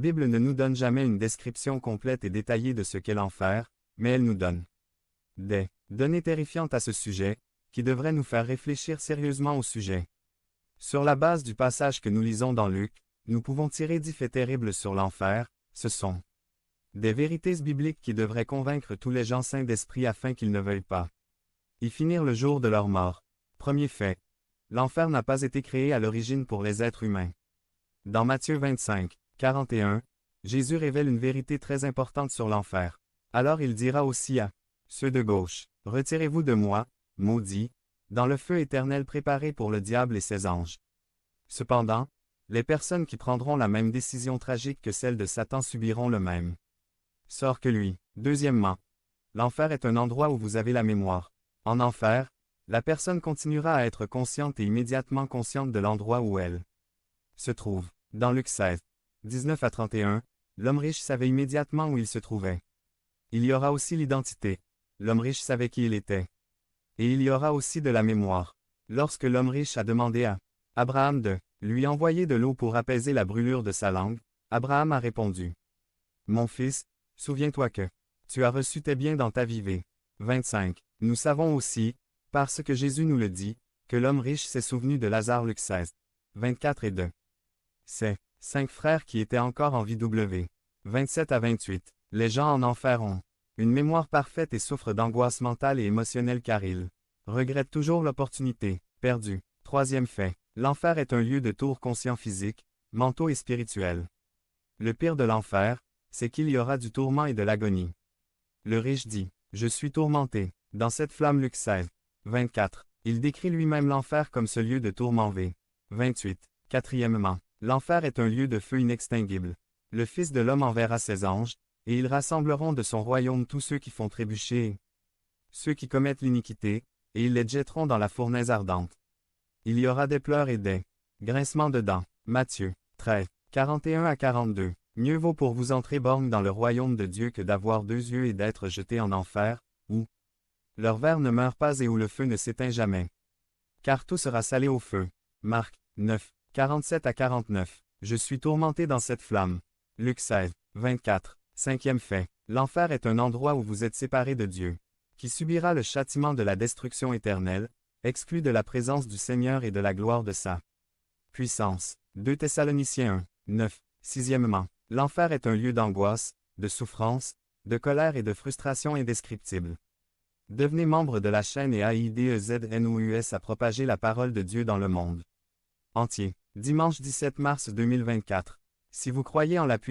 Bible ne nous donne jamais une description complète et détaillée de ce qu'est l'enfer, mais elle nous donne des données terrifiantes à ce sujet, qui devraient nous faire réfléchir sérieusement au sujet. Sur la base du passage que nous lisons dans Luc, nous pouvons tirer 10 faits terribles sur l'enfer. Ce sont des vérités bibliques qui devraient convaincre tous les gens saints d'esprit afin qu'ils ne veuillent pas y finir le jour de leur mort. Premier fait. L'enfer n'a pas été créé à l'origine pour les êtres humains. Dans Matthieu 25, 41, Jésus révèle une vérité très importante sur l'enfer. Alors il dira aussi à ceux de gauche, « Retirez-vous de moi, maudits, dans le feu éternel préparé pour le diable et ses anges. » Cependant, les personnes qui prendront la même décision tragique que celle de Satan subiront le même sort que lui. Deuxièmement, l'enfer est un endroit où vous avez la mémoire. En enfer, la personne continuera à être consciente et immédiatement consciente de l'endroit où elle se trouve. Dans Luc 16, 19 à 31, l'homme riche savait immédiatement où il se trouvait. Il y aura aussi l'identité. L'homme riche savait qui il était. Et il y aura aussi de la mémoire. Lorsque l'homme riche a demandé à Abraham de lui envoyer de l'eau pour apaiser la brûlure de sa langue, Abraham a répondu: « Mon fils, souviens-toi que tu as reçu tes biens dans ta vie. » 25. Nous savons aussi, parce que Jésus nous le dit, que l'homme riche s'est souvenu de Lazare. Luc 16, 24 et de ses 5 frères qui étaient encore en vie. 27 à 28. Les gens en enfer ont une mémoire parfaite et souffrent d'angoisse mentale et émotionnelle car ils regrettent toujours l'opportunité perdue. Troisième fait. L'enfer est un lieu de tours conscients physiques, mentaux et spirituels. Le pire de l'enfer, c'est qu'il y aura du tourment et de l'agonie. Le riche dit: « Je suis tourmenté. » Dans cette flamme. Luc 16, 24. Il décrit lui-même l'enfer comme ce lieu de tourment. 28. Quatrièmement, l'enfer est un lieu de feu inextinguible. Le Fils de l'homme enverra ses anges, et ils rassembleront de son royaume tous ceux qui font trébucher et ceux qui commettent l'iniquité, et ils les jetteront dans la fournaise ardente. Il y aura des pleurs et des grincements de dents. Matthieu 13, 41 à 42. Mieux vaut pour vous entrer borgne dans le royaume de Dieu que d'avoir 2 yeux et d'être jeté en enfer, où leur ver ne meurt pas et où le feu ne s'éteint jamais. Car tout sera salé au feu. Marc 9, 47 à 49. Je suis tourmenté dans cette flamme. Luc 16, 24. Cinquième fait. L'enfer est un endroit où vous êtes séparé de Dieu, qui subira le châtiment de la destruction éternelle, exclu de la présence du Seigneur et de la gloire de sa puissance. 2 Thessaloniciens 1, 9. Sixièmement, l'enfer est un lieu d'angoisse, de souffrance, de colère et de frustration indescriptibles. Devenez membre de la chaîne et AIDEZNOUS à propager la parole de Dieu dans le monde entier. Dimanche 17 mars 2024. Si vous croyez en la puissance